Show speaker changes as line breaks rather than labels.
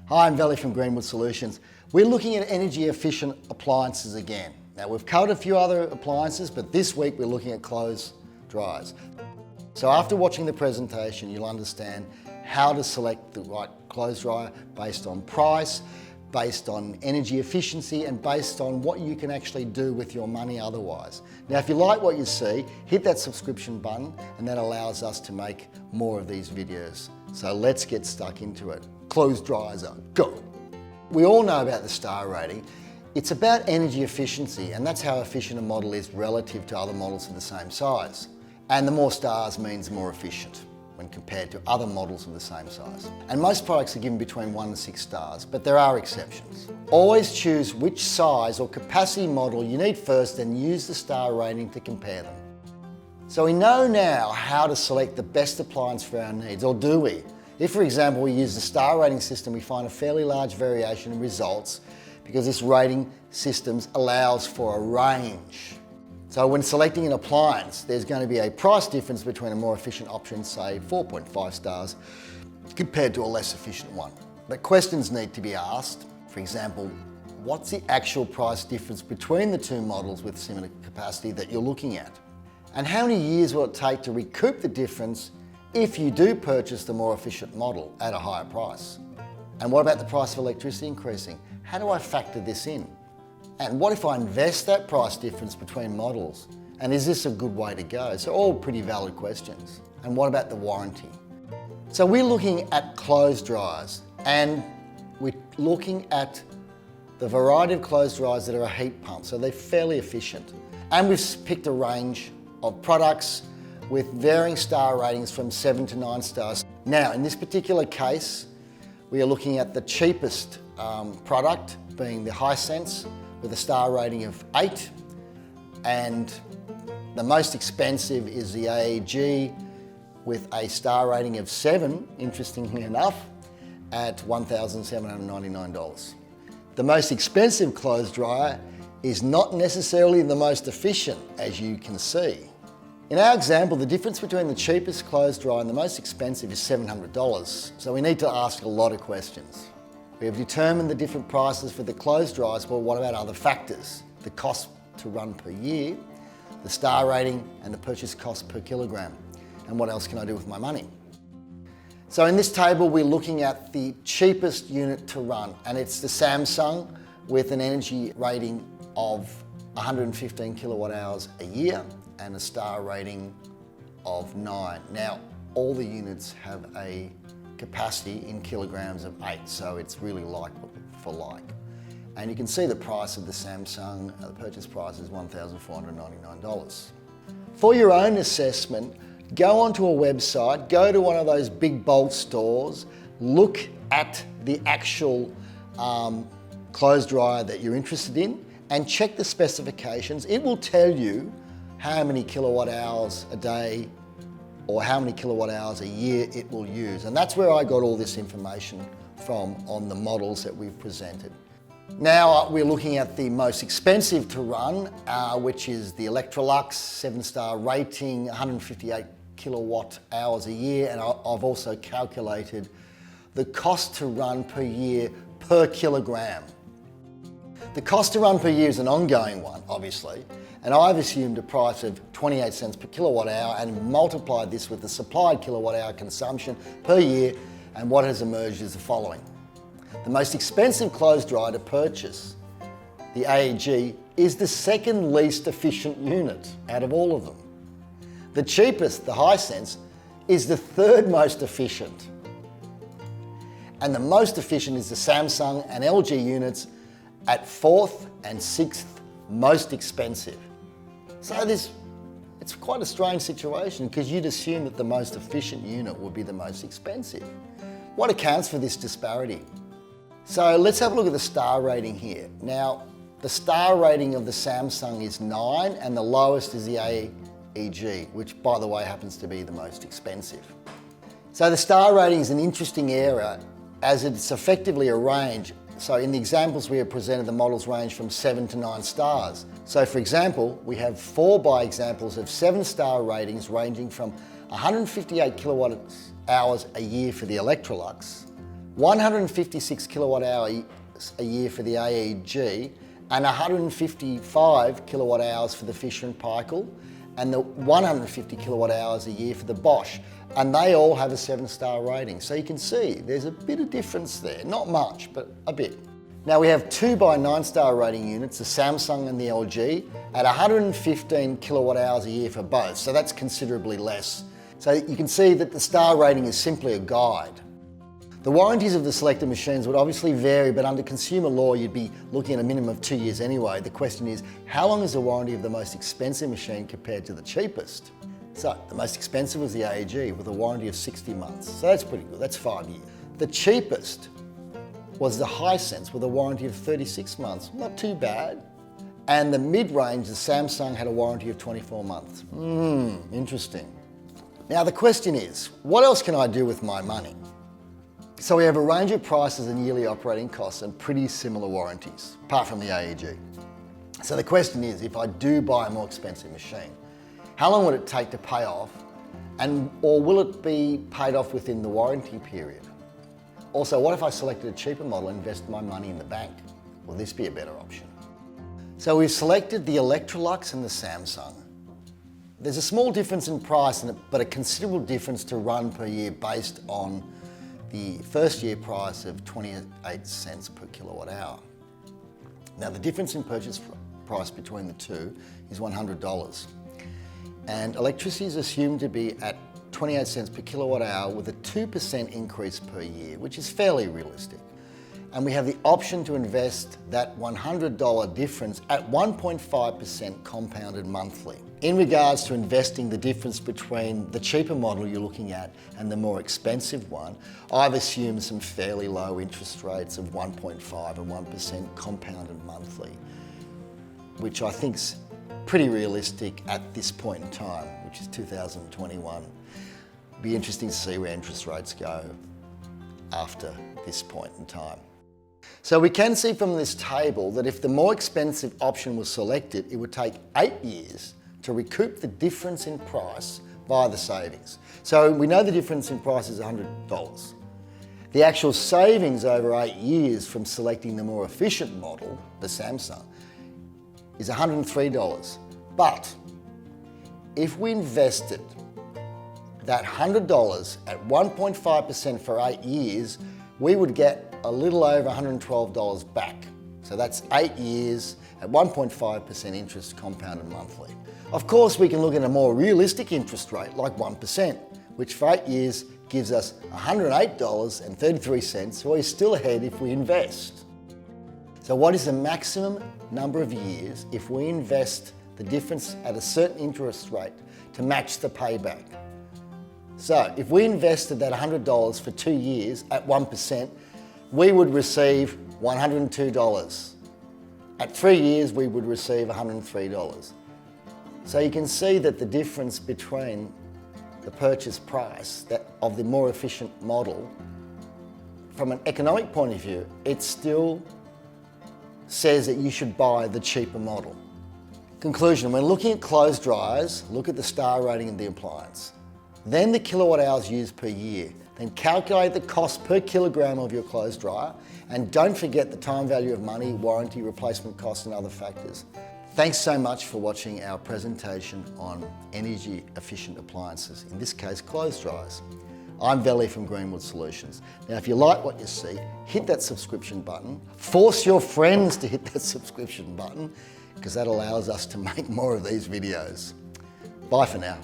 Hi, I'm Valley from Greenwood Solutions. We're looking at energy efficient appliances again. Now we've covered a few other appliances, but this week we're looking at clothes dryers. So after watching the presentation, you'll understand how to select the right clothes dryer based on price, based on energy efficiency, and based on what you can actually do with your money otherwise. Now, if you like what you see, hit that subscription button, and that allows us to make more of these videos. So let's get stuck into it. Clothes dryers are go. We all know about the star rating. It's about energy efficiency, and that's how efficient a model is relative to other models of the same size. And the more stars means more efficient when compared to other models of the same size. And most products are given between 1 and 6 stars, but there are exceptions. Always choose which size or capacity model you need first and use the star rating to compare them. So we know now how to select the best appliance for our needs, or do we? If, for example, we use the star rating system, we find a fairly large variation in results because this rating system allows for a range. So when selecting an appliance, there's going to be a price difference between a more efficient option, say 4.5 stars, compared to a less efficient one. But questions need to be asked. For example, what's the actual price difference between the two models with similar capacity that you're looking at? And how many years will it take to recoup the difference if you do purchase the more efficient model at a higher price? And what about the price of electricity increasing? How do I factor this in? And what if I invest that price difference between models? And is this a good way to go? So all pretty valid questions. And what about the warranty? So we're looking at clothes dryers, and we're looking at the variety of clothes dryers that are a heat pump, so they're fairly efficient. And we've picked a range of products with varying star ratings from 7 to 9 stars. Now, in this particular case, we are looking at the cheapest product, being the Hisense, with a star rating of 8, and the most expensive is the AEG with a star rating of 7, interestingly enough, at $1,799. The most expensive clothes dryer is not necessarily the most efficient, as you can see. In our example, the difference between the cheapest clothes dryer and the most expensive is $700, so we need to ask a lot of questions. We have determined the different prices for the clothes dryers, but what about other factors? The cost to run per year, the star rating, and the purchase cost per kilogram. And what else can I do with my money? So in this table, we're looking at the cheapest unit to run, and it's the Samsung with an energy rating of 115 kilowatt hours a year and a star rating of 9. Now, all the units have a capacity in kilograms of 8, so it's really like for like. And you can see the price of the Samsung, the purchase price is $1,499. For your own assessment, go onto a website, go to one of those big bulk stores, look at the actual clothes dryer that you're interested in, and check the specifications. It will tell you how many kilowatt hours a day or how many kilowatt hours a year it will use. And that's where I got all this information from on the models that we've presented. Now we're looking at the most expensive to run, which is the Electrolux 7-star rating, 158 kilowatt hours a year. And I've also calculated the cost to run per year per kilogram. The cost to run per year is an ongoing one, obviously, and I've assumed a price of 28 cents per kilowatt hour and multiplied this with the supplied kilowatt hour consumption per year, and what has emerged is the following. The most expensive clothes dryer to purchase, the AEG, is the second least efficient unit out of all of them. The cheapest, the Hisense, is the third most efficient. And the most efficient is the Samsung and LG units at 4th and 6th most expensive. So it's quite a strange situation because you'd assume that the most efficient unit would be the most expensive. What accounts for this disparity? So let's have a look at the star rating here. Now, the star rating of the Samsung is 9 and the lowest is the AEG, which by the way happens to be the most expensive. So the star rating is an interesting area as it's effectively a range. So in the examples we have presented, the models range from 7 to 9 stars. So for example, we have 4 by examples of 7-star ratings ranging from 158 kilowatt hours a year for the Electrolux, 156 kilowatt hours a year for the AEG, and 155 kilowatt hours for the Fisher & Paykel, and the 150 kilowatt hours a year for the Bosch. And they all have a 7-star rating. So you can see there's a bit of difference there. Not much, but a bit. Now we have 2 by 9-star rating units, the Samsung and the LG, at 115 kilowatt hours a year for both. So that's considerably less. So you can see that the star rating is simply a guide. The warranties of the selected machines would obviously vary, but under consumer law, you'd be looking at a minimum of 2 years anyway. The question is, how long is the warranty of the most expensive machine compared to the cheapest? So the most expensive was the AEG with a warranty of 60 months. So that's pretty good, that's 5 years. The cheapest was the Hisense with a warranty of 36 months. Not too bad. And the mid-range, the Samsung, had a warranty of 24 months. Interesting. Now the question is, what else can I do with my money? So we have a range of prices and yearly operating costs and pretty similar warranties, apart from the AEG. So the question is, if I do buy a more expensive machine, how long would it take to pay off, or will it be paid off within the warranty period? Also, what if I selected a cheaper model and invested my money in the bank? Will this be a better option? So we've selected the Electrolux and the Samsung. There's a small difference in price, but a considerable difference to run per year based on the first year price of 28 cents per kilowatt hour. Now the difference in purchase price between the two is $100. And electricity is assumed to be at 28 cents per kilowatt hour with a 2% increase per year, which is fairly realistic. And we have the option to invest that $100 difference at 1.5% compounded monthly. In regards to investing the difference between the cheaper model you're looking at and the more expensive one, I've assumed some fairly low interest rates of 1.5 and 1% compounded monthly, which I think's pretty realistic at this point in time, which is 2021. Be interesting to see where interest rates go after this point in time. So we can see from this table that if the more expensive option was selected, it would take 8 years to recoup the difference in price via the savings. So we know the difference in price is $100. The actual savings over 8 years from selecting the more efficient model, the Samsung, is $103. But if we invested that $100 at 1.5% for 8 years, we would get a little over $112 back. So that's 8 years at 1.5% interest compounded monthly. Of course, we can look at a more realistic interest rate, like 1%, which for 8 years gives us $108.33, so we're still ahead if we invest. So what is the maximum number of years if we invest the difference at a certain interest rate to match the payback? So if we invested that $100 for 2 years at 1%, we would receive $102. At 3 years, we would receive $103. So you can see that the difference between the purchase price of the more efficient model, from an economic point of view, it still says that you should buy the cheaper model. Conclusion, when looking at clothes dryers, look at the star rating of the appliance. Then the kilowatt hours used per year. Then calculate the cost per kilogram of your clothes dryer, and don't forget the time value of money, warranty, replacement costs and other factors. Thanks so much for watching our presentation on energy efficient appliances, in this case clothes dryers. I'm Veli from Greenwood Solutions. Now if you like what you see, hit that subscription button, force your friends to hit that subscription button, because that allows us to make more of these videos. Bye for now.